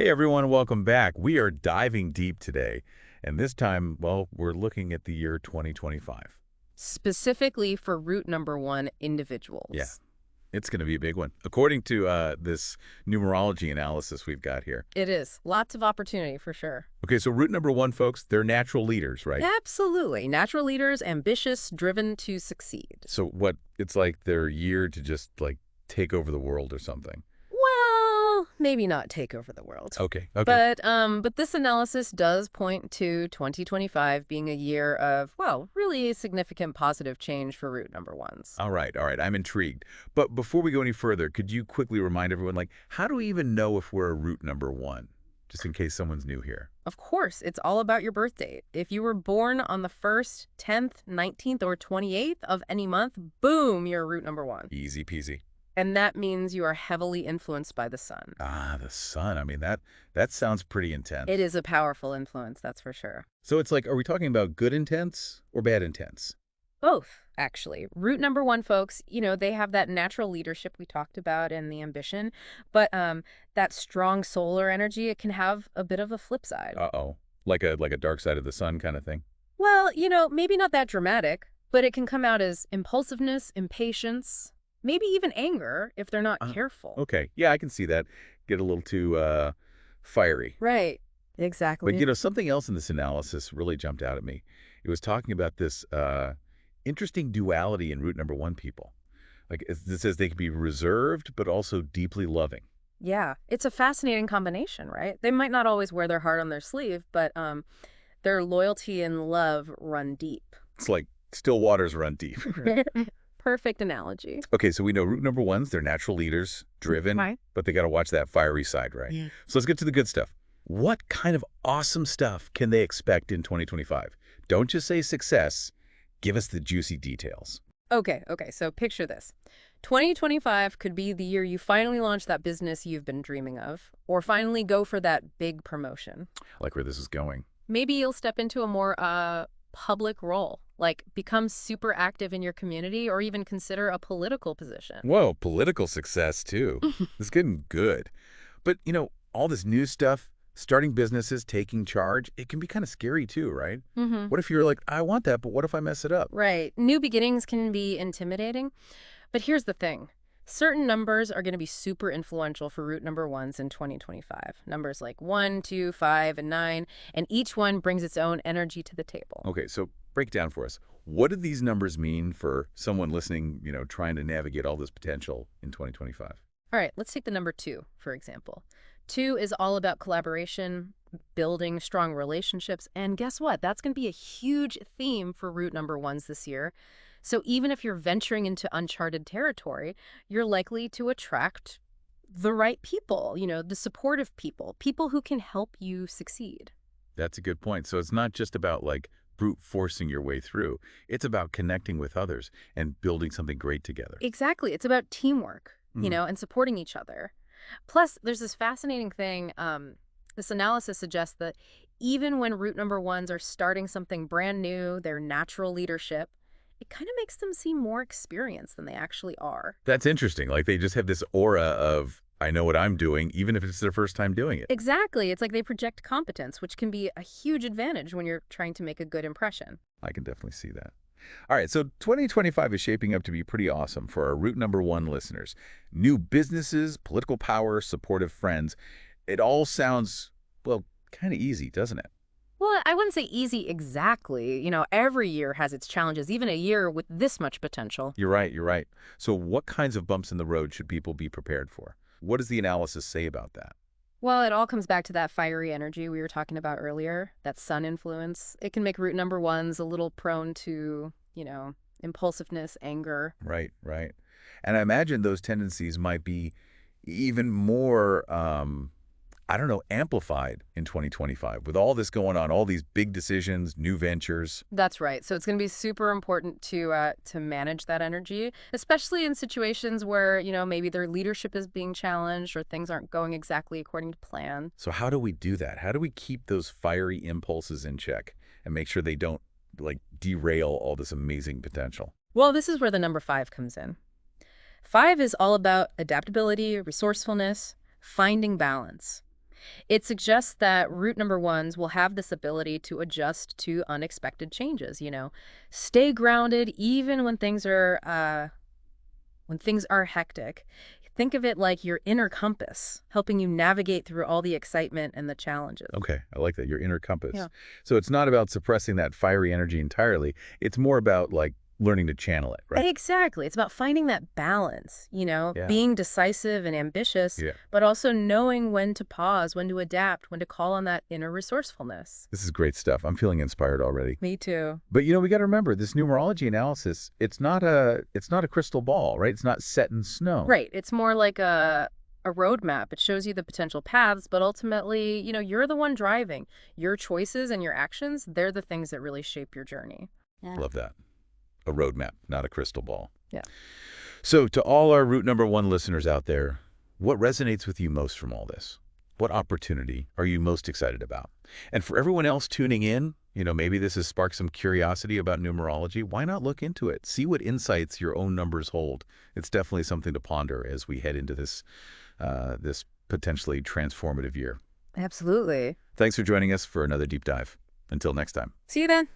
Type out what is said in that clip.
Hey everyone, welcome back. We are diving deep today, and this time, well, we're looking at the year 2025. Specifically for root number one Yeah, individuals. it's going to be a big one. According to this numerology analysis we've got here. It is. Lots of opportunity for sure. Okay, so root number one, folks, they're natural leaders, right? Absolutely. Natural leaders, ambitious, driven to succeed. So what, it's like their year to just like take over the world or something. Well, maybe not take over the world. Okay. But this analysis does point to 2025 being a year of, well, really significant positive change for root number ones. All right, I'm intrigued. But before we go any further, could you quickly remind everyone, like, how do we even know if we're a root number one? Just in case someone's new here. Of course, it's all about your birth date. If you were born on the 1st, 10th, 19th, or 28th of any month, boom, you're root number one. Easy peasy. And that means you are heavily influenced by the sun. Ah, the sun. I mean, that sounds pretty intense. It is a powerful influence, that's for sure. So it's like, are we talking about good intense or bad intense? Both, actually. Root number one folks, they have that natural leadership we talked about and the ambition, but that strong solar energy, it can have a bit of a flip side. Uh-oh. Like a dark side of the sun kind of thing? Well, maybe not that dramatic, but it can come out as impulsiveness, impatience, maybe even anger if they're not careful. Okay. Yeah, I can see that. Get a little too fiery. Right. But, Exactly. something else in this analysis really jumped out at me. It was talking about this interesting duality in root number one people. Like, it says they can be reserved, but also deeply loving. Yeah, it's a fascinating combination, right? They might not always wear their heart on their sleeve, but their loyalty and love run deep. It's like still waters run deep. Perfect analogy. Okay, so we know root number ones, they're natural leaders, driven, Right. but they got to watch that fiery side, right? Yeah. So let's get to the good stuff. What kind of awesome stuff can they expect in 2025? Don't just say success. Give us the juicy details. Okay, so picture this. 2025 could be the year you finally launch that business you've been dreaming of, or finally go for that big promotion. I like where this is going. Maybe you'll step into a more public role, like become super active in your community or even consider a political position. Whoa, political success, too. It's getting good. But, all this new stuff, starting businesses, taking charge, it can be kind of scary, too, right? Mm-hmm. What if you're like, I want that, but what if I mess it up? Right. New beginnings can be intimidating. But here's the thing. Certain numbers are going to be super influential for root number ones in 2025. Numbers like 1, 2, 5, and 9, and each one brings its own energy to the table. Okay, so break it down for us. What do these numbers mean for someone listening, trying to navigate all this potential in 2025? All right, let's take the number 2, for example. 2 is all about collaboration, building strong relationships, and guess what? That's going to be a huge theme for root number ones this year. So even if you're venturing into uncharted territory, you're likely to attract the right people, the supportive people, people who can help you succeed. That's a good point. So it's not just about like brute forcing your way through. It's about connecting with others and building something great together. Exactly. It's about teamwork, and supporting each other. Plus, there's this fascinating thing. This analysis suggests that even when root number ones are starting something brand new, their natural leadership, it kind of makes them seem more experienced than they actually are. That's interesting. Like they just have this aura of, I know what I'm doing, even if it's their first time doing it. Exactly. It's like they project competence, which can be a huge advantage when you're trying to make a good impression. I can definitely see that. All right, so 2025 is shaping up to be pretty awesome for our root number one listeners. New businesses, political power, supportive friends. It all sounds, well, kind of easy, doesn't it? Well, I wouldn't say easy exactly. Every year has its challenges, even a year with this much potential. You're right. So what kinds of bumps in the road should people be prepared for? What does the analysis say about that? Well, it all comes back to that fiery energy we were talking about earlier, that sun influence. It can make root number ones a little prone to, impulsiveness, anger. Right. And I imagine those tendencies might be even more, amplified in 2025 with all this going on, all these big decisions, new ventures. That's right. So it's going to be super important to manage that energy, especially in situations where, maybe their leadership is being challenged or things aren't going exactly according to plan. So how do we do that? How do we keep those fiery impulses in check and make sure they don't like derail all this amazing potential? Well, this is where the number 5 comes in. 5 is all about adaptability, resourcefulness, finding balance. It suggests that root number ones will have this ability to adjust to unexpected changes, stay grounded even when things are hectic. Think of it like your inner compass, helping you navigate through all the excitement and the challenges. Okay, I like that, your inner compass. Yeah. So it's not about suppressing that fiery energy entirely. It's more about, like, learning to channel it, right? Exactly. It's about finding that balance, Yeah. being decisive and ambitious, Yeah. but also knowing when to pause, when to adapt, when to call on that inner resourcefulness. This is great stuff. I'm feeling inspired already. Me too. But we got to remember this numerology analysis, it's not a crystal ball, right? It's not set in stone. Right. It's more like a roadmap. It shows you the potential paths, but ultimately, you're the one driving. Your choices and your actions, they're the things that really shape your journey. Yeah. Love that. A roadmap, not a crystal ball. Yeah. So to all our root number one listeners out there, what resonates with you most from all this? What opportunity are you most excited about? And for everyone else tuning in, maybe this has sparked some curiosity about numerology. Why not look into it? See what insights your own numbers hold. It's definitely something to ponder as we head into this potentially transformative year. Absolutely. Thanks for joining us for another deep dive. Until next time. See you then.